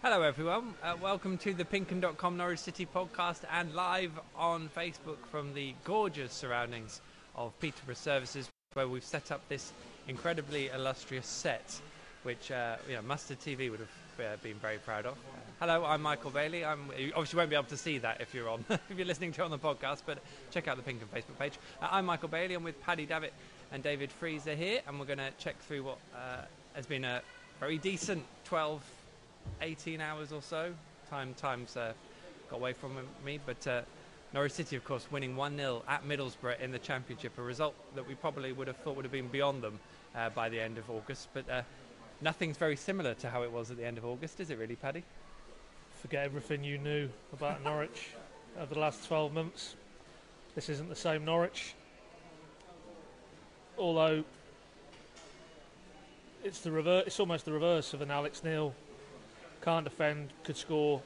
Hello everyone, welcome to the PinkUn.com Norwich City podcast and live on Facebook from the gorgeous surroundings of Peterborough Services, where we've set up this incredibly illustrious set which Mustard TV would have been very proud of. Hello, I'm Michael Bailey. You obviously won't be able to see that if you're on if you're listening to it on the podcast, but check out the PinkUn Facebook page. I'm Michael Bailey. I'm with Paddy, Davitt and David Freezer here, and we're going to check through what has been a very decent 18 hours or so. Time's got away from me, but Norwich City, of course, winning 1-0 at Middlesbrough in the Championship, a result that we probably would have thought would have been beyond them by the end of August, but nothing's very similar to how it was at the end of August, is it really, Paddy? Forget everything you knew about Norwich over the last 12 months. This isn't the same Norwich, although it's almost the reverse of an Alex Neil. Can't defend, could score.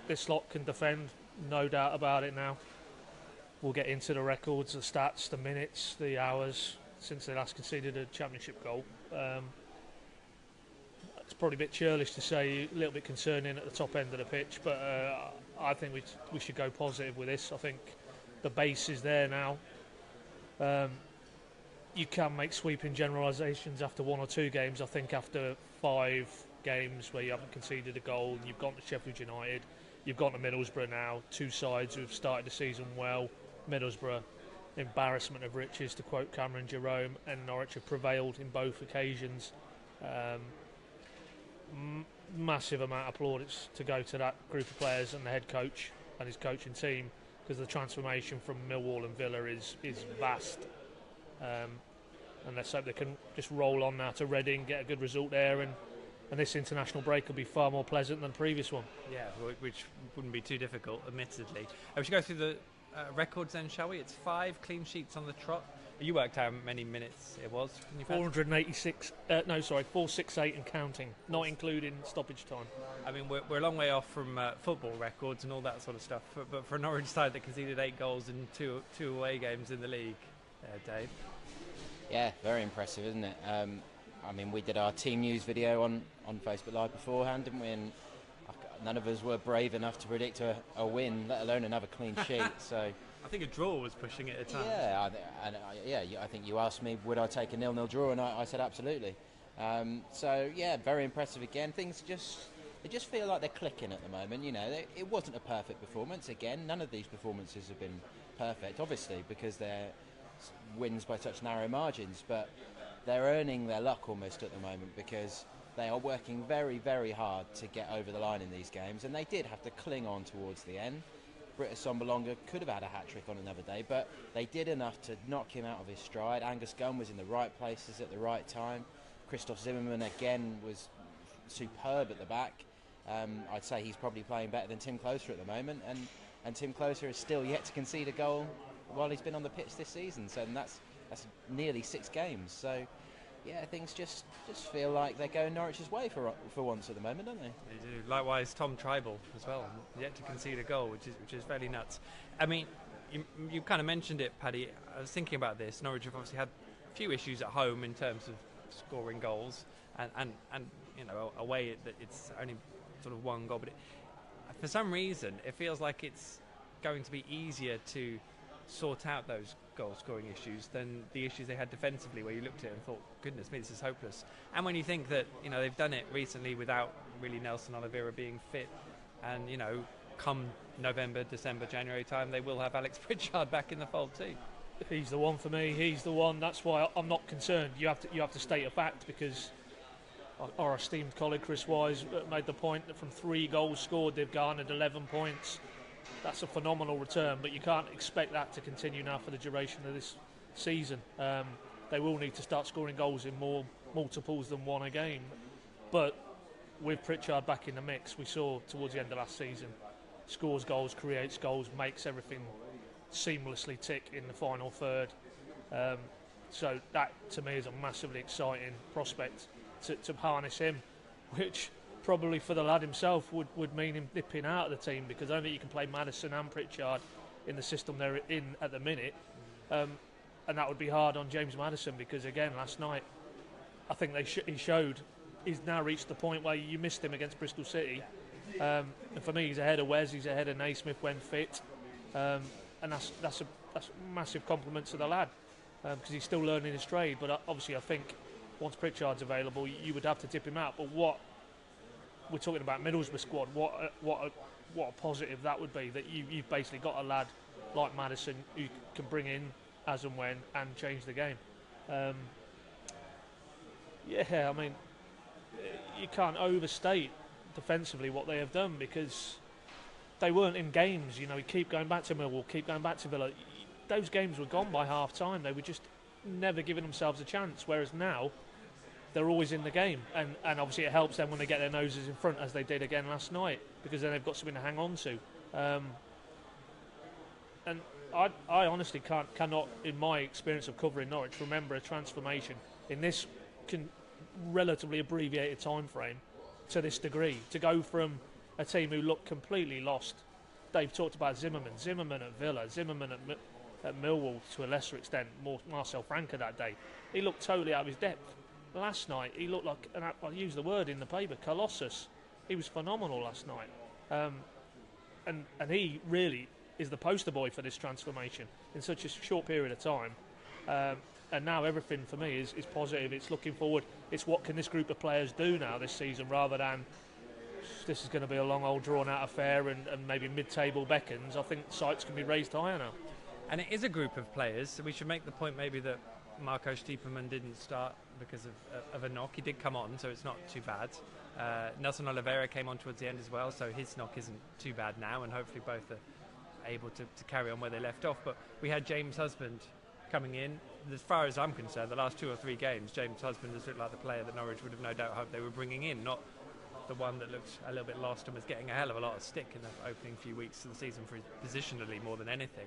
This lot can defend, no doubt about it now. We'll get into the records, the stats, the minutes, the hours since they last conceded a Championship goal. It's probably a bit churlish to say, a little bit concerning at the top end of the pitch, but I think we should go positive with this. I think the base is there now. You can make sweeping generalisations after one or two games. I think after 5 games where you haven't conceded a goal, and you've gone to Sheffield United, you've gone to Middlesbrough now, two sides who've started the season well. Middlesbrough, embarrassment of riches, to quote Cameron Jerome, and Norwich have prevailed in both occasions. Massive amount of plaudits to go to that group of players and the head coach and his coaching team, because the transformation from Millwall and Villa is vast. And let's hope they can just roll on now to Reading, get a good result there, and this international break will be far more pleasant than the previous one. Yeah, which wouldn't be too difficult, admittedly. We should go through the records then, shall we? It's 5 clean sheets on the trot. You worked out how many minutes it was? 468 and counting, not including stoppage time. I mean, we're a long way off from football records and all that sort of stuff, but for a Norwich side that conceded 8 goals in two away games in the league, Dave. Yeah, very impressive, isn't it? I mean, we did our team news video on Facebook Live beforehand, didn't we? And none of us were brave enough to predict a win, let alone another clean sheet. So I think a draw was pushing it at times. Yeah, I think you asked me, would I take a 0-0 draw, and I said absolutely. So yeah, very impressive again. They just feel like they're clicking at the moment. You know, it wasn't a perfect performance. Again, none of these performances have been perfect, obviously, because they're wins by such narrow margins, but they're earning their luck almost at the moment, because they are working very, very hard to get over the line in these games, and they did have to cling on towards the end. Britta Sombalonga could have had a hat-trick on another day, but they did enough to knock him out of his stride. Angus Gunn was in the right places at the right time. Christoph Zimmermann again was superb at the back. I'd say he's probably playing better than Tim Closer at the moment, and Tim Closer is still yet to concede a goal while he's been on the pitch this season, so that's nearly 6 games. So yeah, things just feel like they're going Norwich's way for once at the moment, don't they? They do. Likewise, Tom Tribal as well, yet to concede a goal, which is fairly nuts. I mean, you kind of mentioned it, Paddy. I was thinking about this. Norwich have obviously had a few issues at home in terms of scoring goals, and you know, away it's only sort of 1 goal, but for some reason it feels like it's going to be easier to sort out those goal-scoring issues than the issues they had defensively, where you looked at it and thought, goodness me, this is hopeless. And when you think that, you know, they've done it recently without really Nelson Oliveira being fit, and, you know, come November, December, January time, they will have Alex Pritchard back in the fold too. He's the one for me. He's the one. That's why I'm not concerned. You have to state a fact, because our esteemed colleague Chris Wise made the point that from 3 goals scored, they've garnered 11 points. That's a phenomenal return, but you can't expect that to continue now for the duration of this season. They will need to start scoring goals in more multiples than 1 a game. But with Pritchard back in the mix, we saw towards the end of last season, scores goals, creates goals, makes everything seamlessly tick in the final third. So that, to me, is a massively exciting prospect to harness him, which probably for the lad himself would mean him dipping out of the team, because I don't think you can play Maddison and Pritchard in the system they're in at the minute, and that would be hard on James Maddison, because again last night I think he showed he's now reached the point where you missed him against Bristol City. And for me, he's ahead of Wes, he's ahead of Naismith when fit. And that's a massive compliment to the lad, because he's still learning his trade. But obviously, I think once Pritchard's available, you would have to tip him out. But what we're talking about, Middlesbrough squad, what a positive that would be, that you've basically got a lad like Maddison who can bring in as and when and change the game. Yeah, I mean, you can't overstate defensively what they have done, because they weren't in games. You know, we keep going back to Millwall, keep going back to Villa. Those games were gone by half time. They were just never giving themselves a chance, whereas now they're always in the game, and obviously it helps them when they get their noses in front, as they did again last night, because then they've got something to hang on to. And I honestly cannot, in my experience of covering Norwich, remember a transformation in this relatively abbreviated time frame to this degree. To go from a team who looked completely lost. Dave talked about Zimmerman at Villa, Zimmerman at Millwall to a lesser extent, more Marcel Franca that day. He looked totally out of his depth. Last night he looked like, and I use the word in the paper, Colossus. He was phenomenal last night, and he really is the poster boy for this transformation in such a short period of time. And now everything for me is positive. It's looking forward. It's what can this group of players do now this season, rather than this is going to be a long old drawn out affair and maybe mid-table beckons. I think sights can be raised higher now. And it is a group of players, so we should make the point maybe that Marco Stiepermann didn't start because of a knock. He did come on, so it's not too bad. Nelson Oliveira came on towards the end as well, so his knock isn't too bad now, and hopefully both are able to carry on where they left off. But we had James Husband coming in. As far as I'm concerned, the last 2 or 3 games, James Husband has looked like the player that Norwich would have no doubt hoped they were bringing in, not the one that looked a little bit lost and was getting a hell of a lot of stick in the opening few weeks of the season for his positionally more than anything.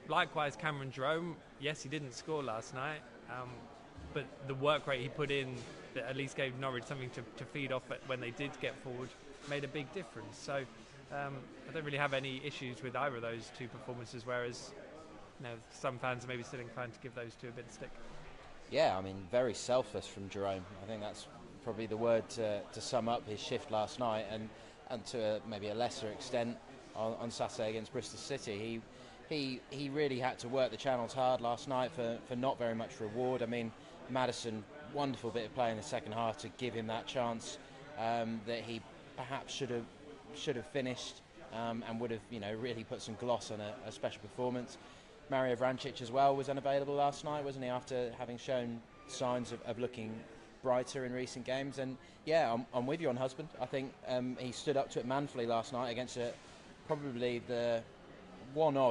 Likewise, Cameron Jerome, yes, he didn't score last night, but the work rate he put in that at least gave Norwich something to feed off when they did get forward made a big difference. So I don't really have any issues with either of those 2 performances, whereas some fans are maybe still inclined to give those 2 a bit of stick. Yeah, I mean, very selfless from Jerome. I think that's probably the word to sum up his shift last night, and to maybe a lesser extent on Saturday against Bristol City. He really had to work the channels hard last night for not very much reward. I mean, Maddison, wonderful bit of play in the second half to give him that chance that he perhaps should have finished and would have really put some gloss on a special performance. Mario Vrancic as well was unavailable last night, wasn't he, after having shown signs of looking brighter in recent games. And yeah, I'm with you on Husband. I think he stood up to it manfully last night against probably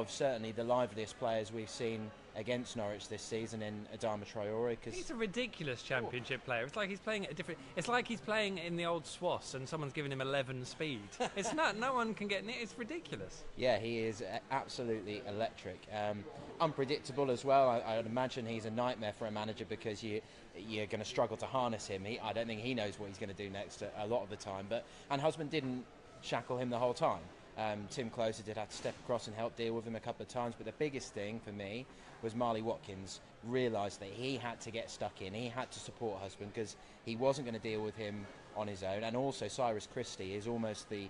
certainly the liveliest players we've seen against Norwich this season in Adama Traore. He's a ridiculous championship player. It's like he's playing at a different. It's like he's playing in the old SWAS and someone's giving him 11 speed. It's not. No one can get near. It's ridiculous. Yeah, he is absolutely electric. Unpredictable as well. I would imagine he's a nightmare for a manager, because you're going to struggle to harness him. I don't think he knows what he's going to do next a lot of the time. And Husband didn't shackle him the whole time. Tim Closer did have to step across and help deal with him a couple of times, but the biggest thing for me was Marley Watkins realised that he had to get stuck in, he had to support Husband, because he wasn't going to deal with him on his own. And also Cyrus Christie is almost the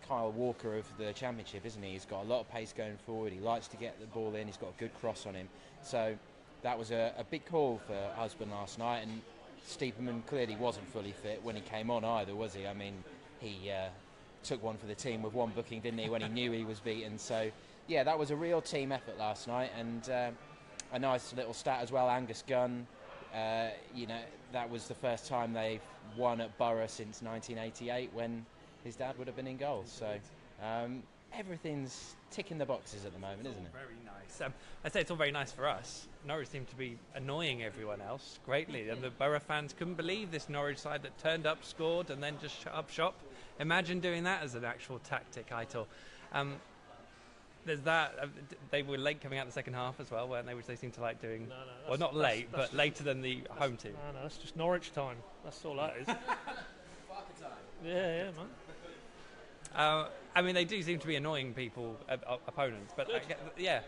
Kyle Walker of the Championship, isn't he? He's got a lot of pace going forward, he likes to get the ball in, he's got a good cross on him. So that was a big call for Husband last night, and Stiepermann clearly wasn't fully fit when he came on either, was he? I mean, he took one for the team with one booking, didn't he, when he knew he was beaten. So yeah, that was a real team effort last night. And a nice little stat as well, Angus Gunn, that was the first time they've won at Borough since 1988, when his dad would have been in goal. So everything's ticking the boxes at the moment, isn't it? Very nice. I say it's all very nice for us. Norwich seemed to be annoying everyone else greatly, and the Borough fans couldn't believe this Norwich side that turned up, scored, and then just shut up shop. Imagine doing that as an actual tactic, Eitel. There's that. They were late coming out the second half as well, weren't they? Which they seem to like doing. No, well, not late, but later than the home team. No, that's just Norwich time. That's all that is. Yeah, man. I mean, they do seem to be annoying people, opponents, but yeah.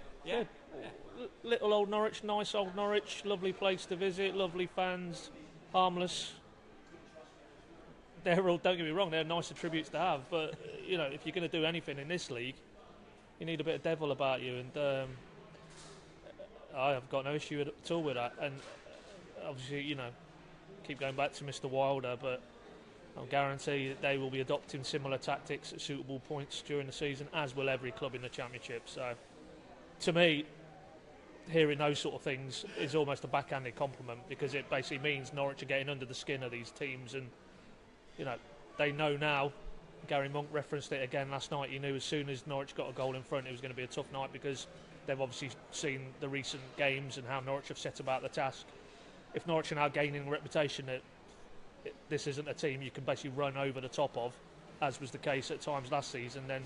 Little old Norwich, nice old Norwich, lovely place to visit, lovely fans, harmless. they're all, don't get me wrong, they're nice attributes to have, but you know, if you're going to do anything in this league, you need a bit of devil about you, and I've got no issue at all with that. And obviously, you know, keep going back to Mr. Wilder, but I'll guarantee that they will be adopting similar tactics at suitable points during the season, as will every club in the Championship. So, to me, hearing those sort of things is almost a backhanded compliment, because it basically means Norwich are getting under the skin of these teams, and you know, they know now. Gary Monk referenced it again last night. He knew as soon as Norwich got a goal in front, it was going to be a tough night, because they've obviously seen the recent games and how Norwich have set about the task. If Norwich are now gaining a reputation that this isn't a team you can basically run over the top of, as was the case at times last season, then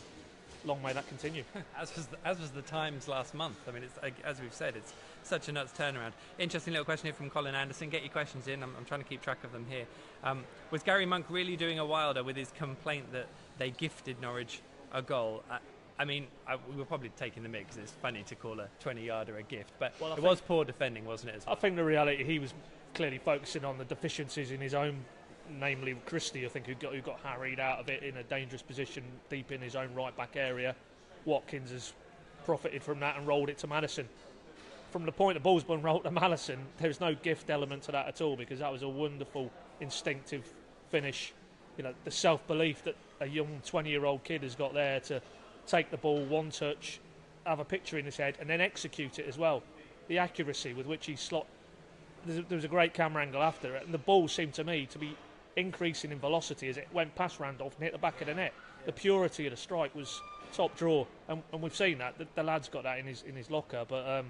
long may that continue. as was the Times last month. I mean, it's, as we've said, it's such a nuts turnaround. Interesting little question here from Colin Anderson. Get your questions in. I'm trying to keep track of them here. Was Gary Monk really doing a Wilder with his complaint that they gifted Norwich a goal? I mean, we were probably taking the mick, because it's funny to call a 20-yarder a gift, but it was poor defending, wasn't it? As well? I think the reality, he was clearly focusing on the deficiencies in his own, namely Christie, I think, who got harried out of it in a dangerous position deep in his own right back area. Watkins has profited from that and rolled it to Maddison. From the point the ball's been rolled to Maddison, there's no gift element to that at all, because that was a wonderful instinctive finish. You know, the self-belief that a young 20-year-old kid has got there to take the ball one touch, have a picture in his head, and then execute it as well. The accuracy with which he slot. There was a great camera angle after it, and the ball seemed to me to be increasing in velocity as it went past Randolph and hit the back of the net. The purity of the strike was top draw, and we've seen that. The lad's got that in his locker, but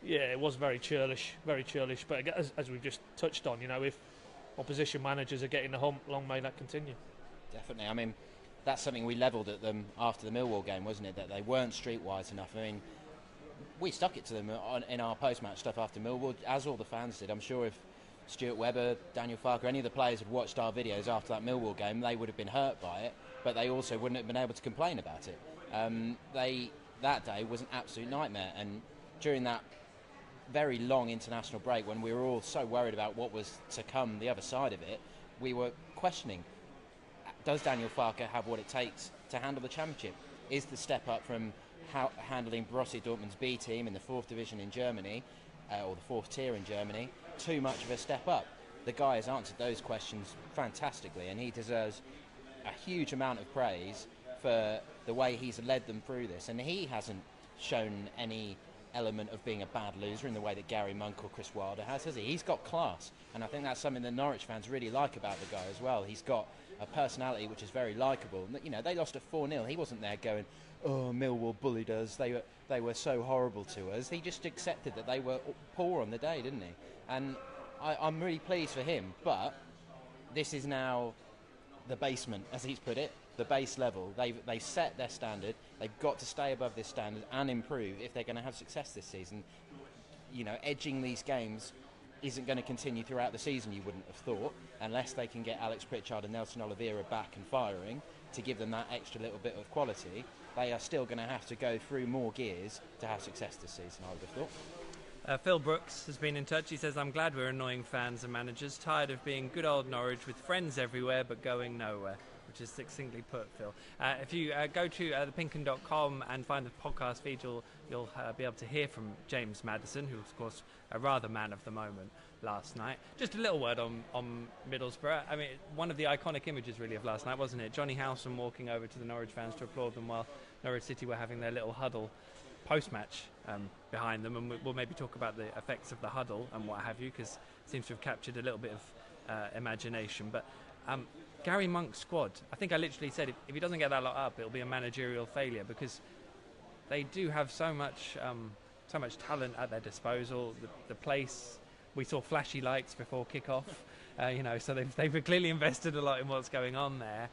yeah, it was very churlish. But as we've just touched on, you know, if opposition managers are getting the hump, long may that continue. Definitely. I mean, that's something we levelled at them after the Millwall game, wasn't it? That they weren't streetwise enough. I mean, we stuck it to them in our post-match stuff after Millwall, as all the fans did. I'm sure if Stuart Webber, Daniel Farker, any of the players had watched our videos after that Millwall game, they would have been hurt by it, but they also wouldn't have been able to complain about it. That day was an absolute nightmare, and during that very long international break, when we were all so worried about what was to come the other side of it, we were questioning, does Daniel Farker have what it takes to handle the Championship? Is the step up from handling Borussia Dortmund's B team in the 4th division in Germany, or the 4th tier in Germany, too much of a step up? The guy has answered those questions fantastically, and he deserves a huge amount of praise for the way he's led them through this. And he hasn't shown any element of being a bad loser in the way that Gary Monk or Chris Wilder has he? He's got class, and I think that's something that Norwich fans really like about the guy as well. He's got a personality which is very likeable. You know, they lost at 4-0. He wasn't there going, "Oh, Millwall bullied us. They were so horrible to us." He just accepted that they were poor on the day, didn't he? And I'm really pleased for him. But this is now the basement, as he's put it, the base level. They set their standard. They've got to stay above this standard and improve if they're going to have success this season. You know, edging these games isn't going to continue throughout the season, you wouldn't have thought, unless they can get Alex Pritchard and Nelson Oliveira back and firing to give them that extra little bit of quality. They are still going to have to go through more gears to have success this season, I would have thought. Phil Brooks has been in touch. He says, "I'm glad we're annoying fans and managers, tired of being good old Norwich with friends everywhere but going nowhere," which is succinctly put, Phil. If you go to the PinkUn.com and find the podcast feed, you'll be able to hear from James Maddison, who's, of course, a rather man of the moment last night. Just a little word on Middlesbrough. I mean, one of the iconic images, really, of last night, wasn't it? Johnny Howson walking over to the Norwich fans to applaud them while Norwich City were having their little huddle post-match behind them, and we'll maybe talk about the effects of the huddle and what have you, because it seems to have captured a little bit of imagination. But Gary Monk's squad, I think I literally said if he doesn't get that lot up, it'll be a managerial failure, because they do have so much talent at their disposal. The place, we saw flashy lights before kick-off, so they've clearly invested a lot in what's going on there.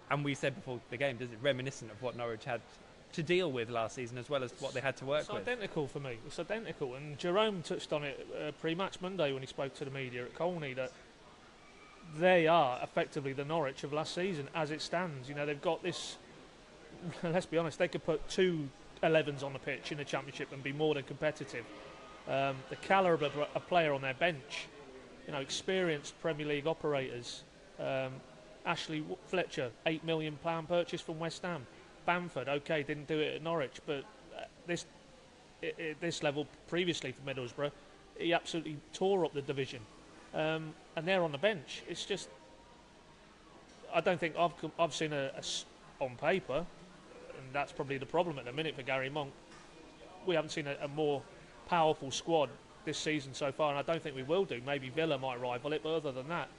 And we said before the game, does it reminiscent of what Norwich had to deal with last season, as well as what they had to work with? It's identical for me. It's identical. And Jerome touched on it pre-match Monday when he spoke to the media at Colney, that they are effectively the Norwich of last season as it stands. You know, they've got this, let's be honest, they could put 2 11s on the pitch in the Championship and be more than competitive. The calibre of a player on their bench, experienced Premier League operators, Ashley Fletcher, £8 million purchase from West Ham. Bamford, okay, didn't do it at Norwich, but this level previously for Middlesbrough, he absolutely tore up the division. And they're on the bench. It's just, I don't think I've seen on paper, and that's probably the problem at the minute for Gary Monk. We haven't seen a more powerful squad this season so far, and I don't think we will do. Maybe Villa might rival it, but other than that,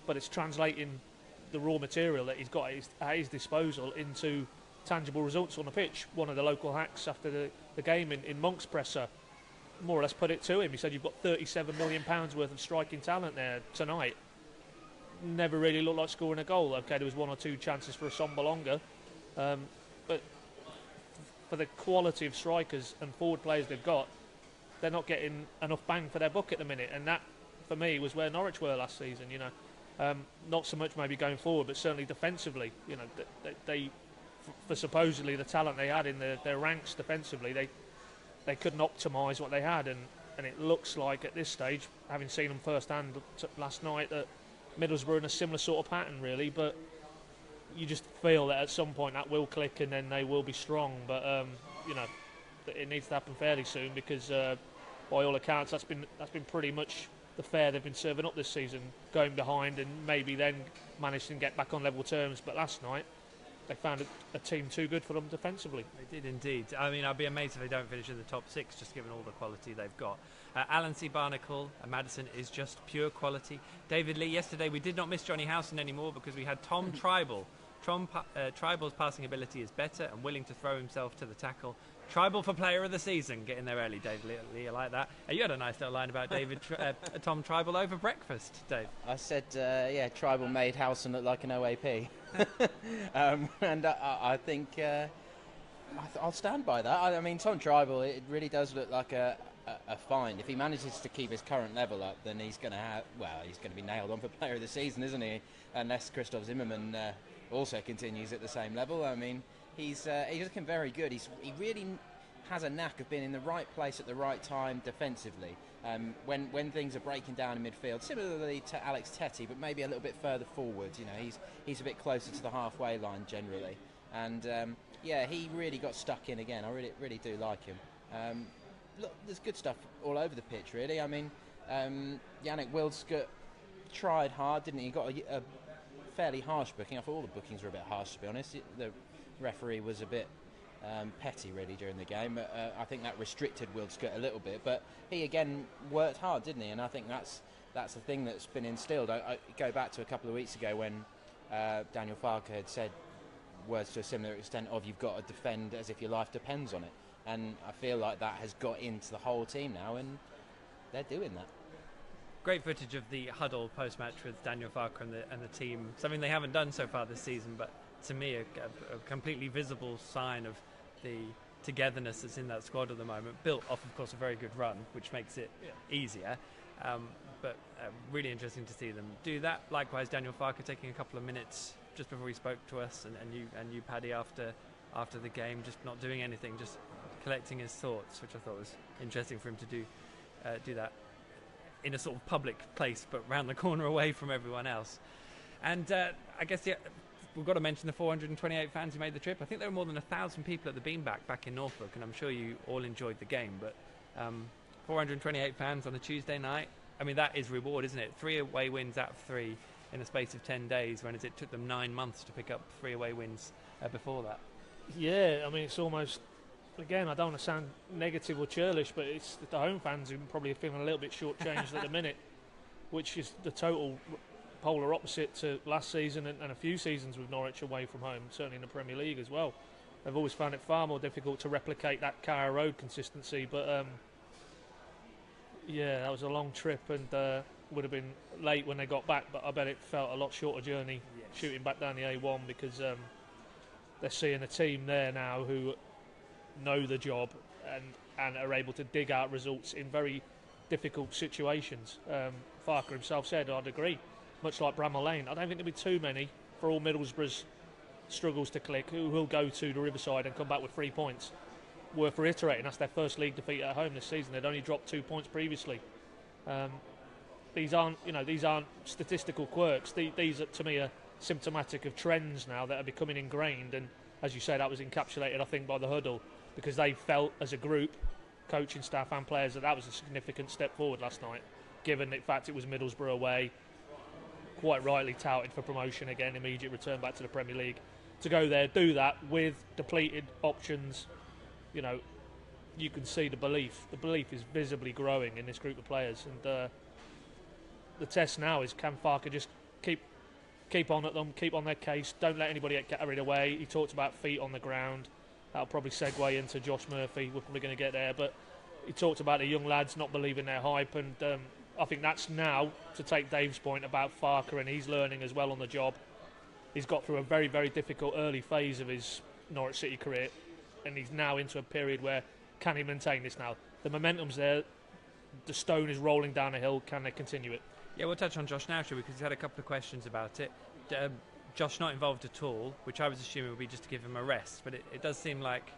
but it's translating the raw material that he's got at his disposal into tangible results on the pitch. One of the local hacks after the game in Monk's presser more or less put it to him. He said, you've got £37 million worth of striking talent there tonight. Never really looked like scoring a goal. Okay, there was one or two chances for a Sombolonga, but for the quality of strikers and forward players they've got, they're not getting enough bang for their buck at the minute, and that for me was where Norwich were last season. Not so much maybe going forward, but certainly defensively. They for supposedly the talent they had in their ranks defensively, they couldn't optimise what they had, and it looks like at this stage, having seen them firsthand last night, that Middlesbrough in a similar sort of pattern really, but you just feel that at some point that will click and then they will be strong, but it needs to happen fairly soon, because by all accounts that's been pretty much the fare they've been serving up this season, going behind and maybe then managing to get back on level terms, but last night they found a team too good for them defensively. They did indeed. I mean, I'd be amazed if they don't finish in the top six, just given all the quality they've got. Alan C. Barnacle and Maddison is just pure quality. David Lee, yesterday we did not miss Johnny Howson anymore because we had Tom Tribal. Tribal's passing ability is better and willing to throw himself to the tackle. Tribal for player of the season. Get in there early, David Lee. I like that. You had a nice little line about Tom Tribal over breakfast, Dave. I said, Tribal made Howson look like an OAP. And I think I'll stand by that. I mean, Tom Tribal, it really does look like a find. If he manages to keep his current level up, then he's going to be nailed on for player of the season, isn't he? Unless Christoph Zimmermann also continues at the same level. I mean, he's looking very good. He really has a knack of being in the right place at the right time defensively. When things are breaking down in midfield, similarly to Alex Tettey, but maybe a little bit further forward. He's a bit closer to the halfway line generally, and he really got stuck in again. I really do like him. Look, there's good stuff all over the pitch, really. I mean, Yannick Wildschut tried hard, didn't he? He got a fairly harsh booking. I thought all the bookings were a bit harsh, to be honest. The referee was a bit petty, really, during the game. I think that restricted Wildschut a little bit, but he again worked hard, didn't he? And I think that's the thing that's been instilled. I go back to a couple of weeks ago when Daniel Farke had said words to a similar extent of, you've got to defend as if your life depends on it. And I feel like that has got into the whole team now, and they're doing that. Great footage of the huddle post-match with Daniel Farke and the team. Something they haven't done so far this season, but to me a completely visible sign of the togetherness that's in that squad at the moment, built off, of course, a very good run, which makes it easier. But really interesting to see them do that. Likewise, Daniel Farke taking a couple of minutes just before he spoke to us, and you, Paddy, after the game, just not doing anything, just collecting his thoughts, which I thought was interesting for him to do that in a sort of public place, but round the corner away from everyone else. And I guess we've got to mention the 428 fans who made the trip. I think there were more than 1,000 people at the Beanbag back in Norfolk, and I'm sure you all enjoyed the game. But 428 fans on a Tuesday night, I mean, that is reward, isn't it? 3 away wins out of 3 in the space of 10 days, whereas it took them 9 months to pick up 3 away wins before that. Yeah, I mean, it's almost, again, I don't want to sound negative or churlish, but it's the home fans who probably are feeling a little bit shortchanged at the minute, which is the total polar opposite to last season and a few seasons with Norwich away from home, certainly in the Premier League as well. They've always found it far more difficult to replicate that Carrow Road consistency, but that was a long trip and would have been late when they got back, but I bet it felt a lot shorter journey shooting back down the A1, because they're seeing a team there now who know the job and are able to dig out results in very difficult situations. Farke himself said, I'd agree, much like Bramall Lane, I don't think there'll be too many, for all Middlesbrough's struggles to click, who will go to the Riverside and come back with 3 points. Worth reiterating, that's their first league defeat at home this season. They'd only dropped 2 points previously. These aren't statistical quirks. These are, to me, are symptomatic of trends now that are becoming ingrained. And as you say, that was encapsulated, I think, by the huddle, because they felt as a group, coaching staff and players, that was a significant step forward last night, given the fact it was Middlesbrough away, quite rightly touted for promotion again, immediate return back to the Premier League. To go there, do that with depleted options, you know, you can see the belief. The belief is visibly growing in this group of players, and the test now is, can Farker just keep on at them, keep on their case, don't let anybody get carried away. He talked about feet on the ground. That'll probably segue into Josh Murphy. We're probably going to get there, but he talked about the young lads not believing their hype, and I think that's now, to take Dave's point about Farker, and he's learning as well on the job. He's got through a very, very difficult early phase of his Norwich City career, and he's now into a period where, can he maintain this now? The momentum's there, the stone is rolling down a hill, can they continue it? Yeah, we'll touch on Josh now, shall we, because he's had a couple of questions about it. Josh not involved at all, which I was assuming would be just to give him a rest, but it does seem like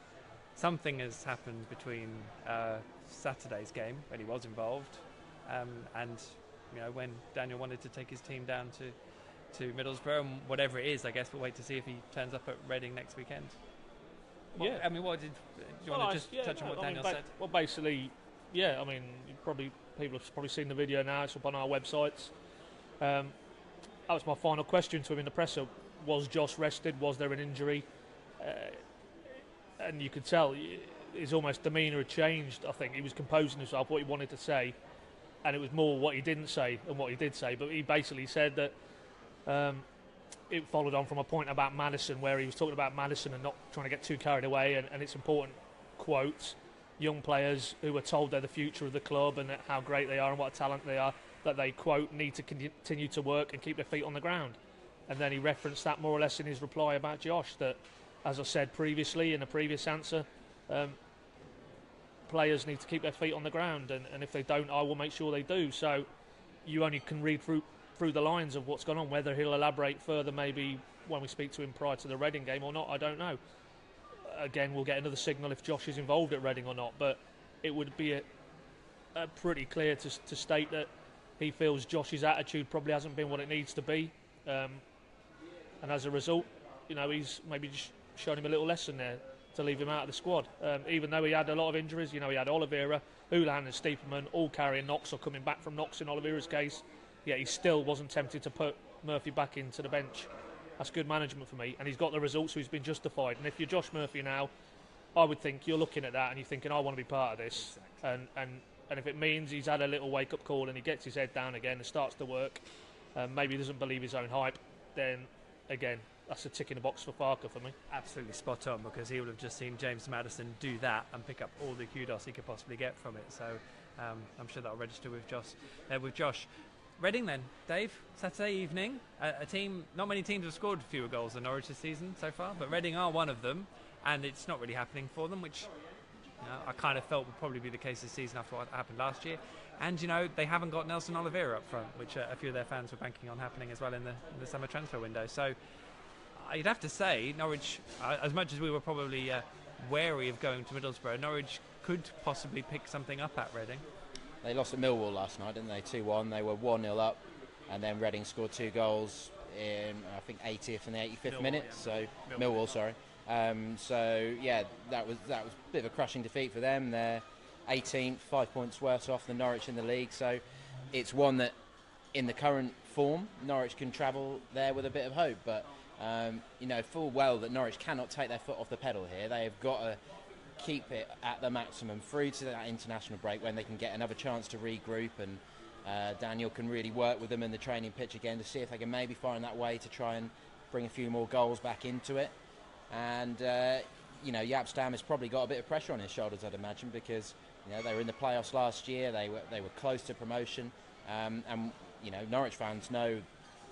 something has happened between Saturday's game, when he was involved, and when Daniel wanted to take his team down to Middlesbrough, and whatever it is, I guess we'll wait to see if he turns up at Reading next weekend. Yeah. I mean, do you want to just touch on what Daniel said? Well, basically, yeah, I mean, people have probably seen the video now, it's up on our websites. That was my final question to him in the presser. Was Josh rested? Was there an injury? And you could tell his almost demeanour had changed. I think he was composing himself, what he wanted to say, and it was more what he didn't say than what he did say. But he basically said that it followed on from a point about Madison, where he was talking about Madison and not trying to get too carried away, and it's important, quotes, young players who are told they're the future of the club and how great they are and what a talent they are, that they, quote, need to continue to work and keep their feet on the ground. And then he referenced that more or less in his reply about Josh, that, as I said previously in a previous answer, players need to keep their feet on the ground, and if they don't, I will make sure they do. So you only can read through the lines of what's gone on. Whether he'll elaborate further maybe when we speak to him prior to the Reading game or not, I don't know. Again, we'll get another signal if Josh is involved at Reading or not, but it would be a pretty clear to state that he feels Josh's attitude probably hasn't been what it needs to be, and as a result, he's maybe just shown him a little lesson there to leave him out of the squad. Even though he had a lot of injuries, he had Oliveira, Houlihan and Stiepermann all carrying knocks or coming back from knocks in Oliveira's case, yet he still wasn't tempted to put Murphy back into the bench. That's good management for me, and he's got the results, so he's been justified. And if you're Josh Murphy now, I would think you're looking at that and you're thinking, I want to be part of this. Exactly. And if it means he's had a little wake-up call and he gets his head down again and starts to work, maybe he doesn't believe his own hype, then again, that's a tick in the box for Farker for me. Absolutely spot on, because he would have just seen James Maddison do that and pick up all the kudos he could possibly get from it. So I'm sure that'll register with Josh. Reading then, Dave, Saturday evening, a team, not many teams have scored fewer goals than Norwich this season so far, but Reading are one of them, and it's not really happening for them, which I kind of felt would probably be the case this season after what happened last year. And they haven't got Nelson Oliveira up front, which a few of their fans were banking on happening as well in the summer transfer window. So you'd have to say Norwich, as much as we were probably wary of going to Middlesbrough, Norwich could possibly pick something up at Reading. They lost at Millwall last night, didn't they? 2-1. They were 1-0 up, and then Reading scored 2 goals in, I think, 80th and 85th minute. Yeah. So Millwall, sorry. So yeah, that was a bit of a crushing defeat for them. They're 18th, 5 points worse off than Norwich in the league. So it's one that, in the current form, Norwich can travel there with a bit of hope. But full well that Norwich cannot take their foot off the pedal here. They have got to keep it at the maximum through to that international break, when they can get another chance to regroup, and Daniel can really work with them in the training pitch again to see if they can maybe find that way to try and bring a few more goals back into it. And Jaap Stam has probably got a bit of pressure on his shoulders, I'd imagine, because they were in the playoffs last year. They were close to promotion, and Norwich fans know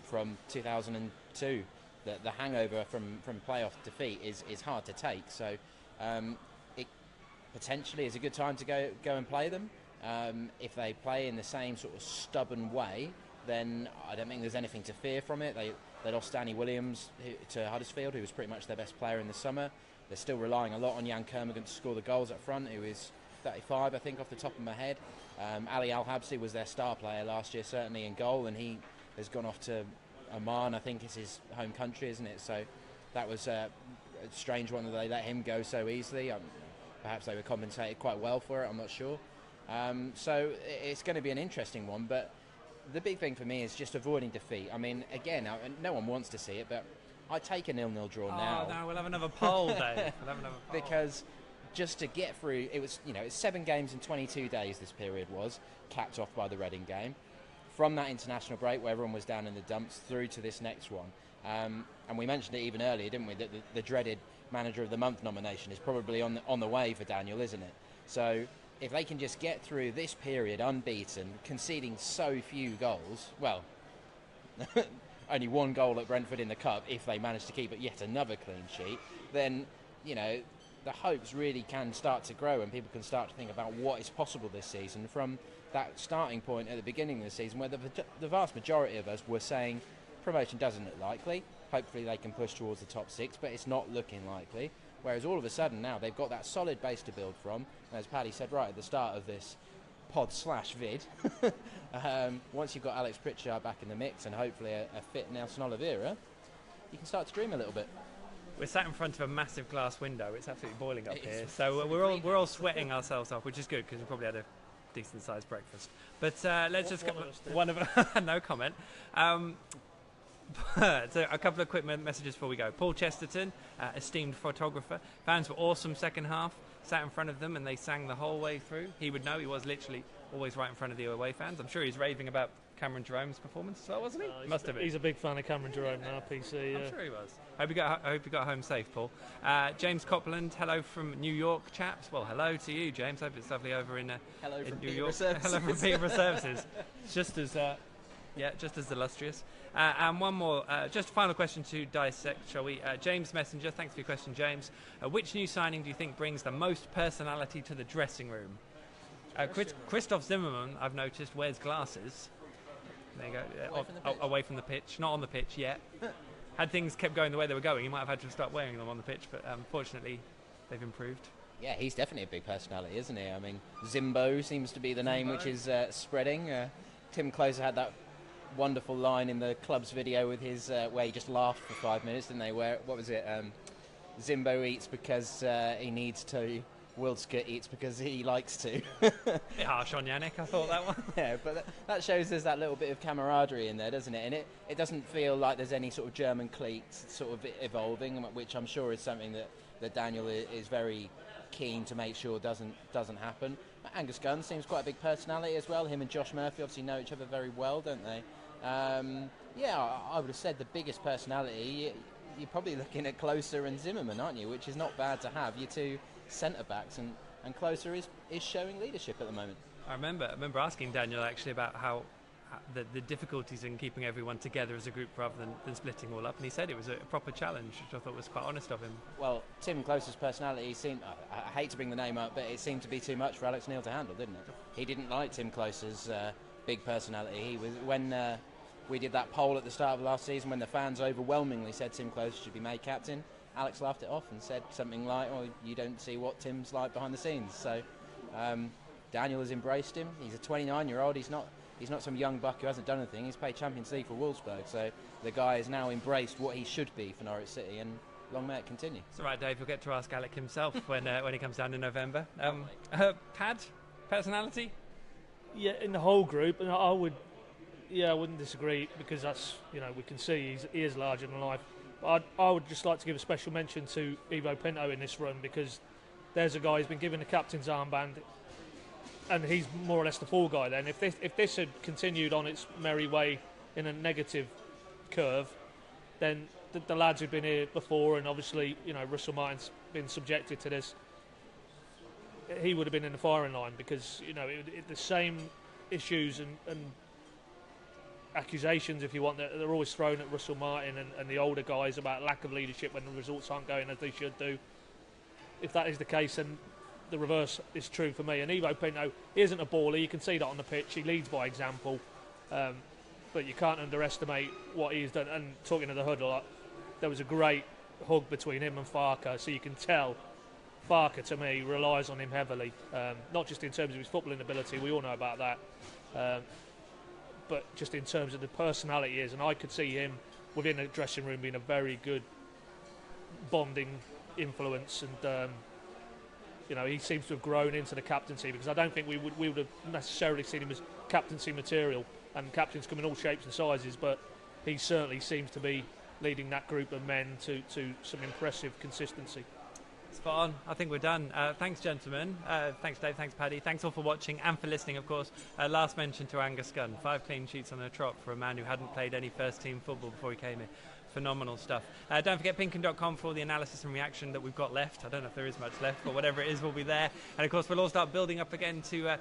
from 2002 that the hangover from playoff defeat is hard to take. So it potentially is a good time to go and play them. If they play in the same sort of stubborn way, then I don't think there's anything to fear from it. They lost Danny Williams to Huddersfield, who was pretty much their best player in the summer. They're still relying a lot on Jan Kermorgant to score the goals up front, who is 35, I think, off the top of my head. Ali Al-Habsi was their star player last year, certainly in goal, and he has gone off to Oman, I think, is his home country, isn't it? So that was a strange one that they let him go so easily. Perhaps they were compensated quite well for it, I'm not sure. So it's going to be an interesting one, but the big thing for me is just avoiding defeat. I mean, again, no one wants to see it, but I take a 0-0 draw now. Oh, no, we'll have another poll, Dave. We'll have another poll. Because just to get through, it's 7 games in 22 days this period was, capped off by the Reading game. From that international break where everyone was down in the dumps through to this next one. And we mentioned it even earlier, didn't we, that the dreaded Manager of the Month nomination is probably on the way for Daniel, isn't it? So if they can just get through this period unbeaten, conceding so few goals, well, only 1 goal at Brentford in the Cup, if they manage to keep it yet another clean sheet, then, the hopes really can start to grow and people can start to think about what is possible this season from that starting point at the beginning of the season where the vast majority of us were saying promotion doesn't look likely. Hopefully they can push towards the top 6, but it's not looking likely. Whereas all of a sudden now they've got that solid base to build from. And as Paddy said right at the start of this pod/vid, once you've got Alex Pritchard back in the mix and hopefully a fit Nelson Oliveira, you can start to dream a little bit. We're sat in front of a massive glass window. It's absolutely boiling up here. So we're all sweating ourselves off, which is good because we probably had a decent sized breakfast. But let's just go. One of no comment. So a couple of quick messages before we go. Paul Chesterton, esteemed photographer. Fans were awesome second half. Sat in front of them and they sang the whole way through. He would know. He was literally always right in front of the away fans. I'm sure he's raving about Cameron Jerome's performance as well, wasn't he? Must have been. He's a big fan of Cameron Jerome now, PC. I'm sure he was. I hope you got home safe, Paul. James Copland, hello from New York, chaps. Well, hello to you, James. Hope it's lovely over in New York. Hello from Peterborough Services. Just as illustrious. And one more, just a final question to dissect, shall we? James Messenger, thanks for your question, James. Which new signing do you think brings the most personality to the dressing room? Christoph Zimmermann, I've noticed, wears glasses. There you go. Away from the pitch. Not on the pitch yet. Had things kept going the way they were going, he might have had to start wearing them on the pitch, but fortunately they've improved. Yeah, he's definitely a big personality, isn't he? I mean, Zimbo seems to be the name which is spreading. Tim Closer had that wonderful line in the club's video with his where he just laughed for 5 minutes, didn't they? What was it? Zimbo eats because he needs to. Wildska eats because he likes to. Bit harsh on Yannick, I thought that one. Yeah, but that shows there's that little bit of camaraderie in there, doesn't it? And it doesn't feel like there's any sort of German cliques sort of evolving, which I'm sure is something that Daniel is very keen to make sure doesn't happen. Angus Gunn seems quite a big personality as well. Him and Josh Murphy obviously know each other very well, don't they? I would have said the biggest personality, you're probably looking at Closer and Zimmerman, aren't you? Which is not bad to have. You two centre-backs and Closer is showing leadership at the moment. I remember asking Daniel actually about how the difficulties in keeping everyone together as a group rather than splitting all up, and he said it was a proper challenge, which I thought was quite honest of him. Well, Tim Closer's personality seemed, I hate to bring the name up, but it seemed to be too much for Alex Neil to handle, didn't it? He didn't like Tim Closer's big personality. When we did that poll at the start of last season, when the fans overwhelmingly said Tim Closer should be made captain, Alex laughed it off and said something like, "Oh, you don't see what Tim's like behind the scenes." So Daniel has embraced him. He's a 29-year-old. He's not some young buck who hasn't done anything. He's played Champions League for Wolfsburg. So the guy has now embraced what he should be for Norwich City, and long may it continue. It's all right, Dave. You'll get to ask Alec himself when he comes down in November. Pad, personality? Yeah, in the whole group, and I wouldn't disagree because that's, we can see he is larger than life. I would just like to give a special mention to Ivo Pinto in this run, because there's a guy who's been given the captain's armband, and he's more or less the fall guy then. If this had continued on its merry way in a negative curve, then the lads who've been here before, and obviously Russell Martin's been subjected to this, he would have been in the firing line, because the same issues and accusations, if you want, they're always thrown at Russell Martin and the older guys about lack of leadership when the results aren't going as they should do. If that is the case, then the reverse is true for me. And Ivo Pinto isn't a baller. You can see that on the pitch. He leads by example, but you can't underestimate what he's done. And talking to the huddle, there was a great hug between him and Farker, so you can tell Farker, to me, relies on him heavily, not just in terms of his footballing ability. We all know about that. but just in terms of the personality he is, and I could see him within a dressing room being a very good bonding influence, and he seems to have grown into the captaincy, because I don't think we would have necessarily seen him as captaincy material, and captains come in all shapes and sizes, but he certainly seems to be leading that group of men to some impressive consistency. Spot on. I think we're done. Thanks, gentlemen. Thanks, Dave. Thanks, Paddy. Thanks all for watching and for listening, of course. Last mention to Angus Gunn. 5 clean sheets on a trot for a man who hadn't played any first-team football before he came here. Phenomenal stuff. Don't forget PinkUn.com for all the analysis and reaction that we've got left. I don't know if there is much left, but whatever it is will be there. And, of course, we'll all start building up again to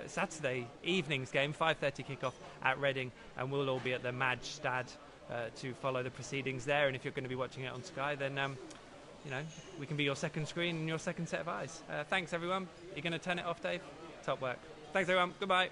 Saturday evening's game, 5:30 kickoff at Reading, and we'll all be at the Madge Stad to follow the proceedings there. And if you're going to be watching it on Sky, then we can be your second screen and your second set of eyes. Thanks, everyone. You're going to turn it off, Dave? Top work. Thanks, everyone. Goodbye.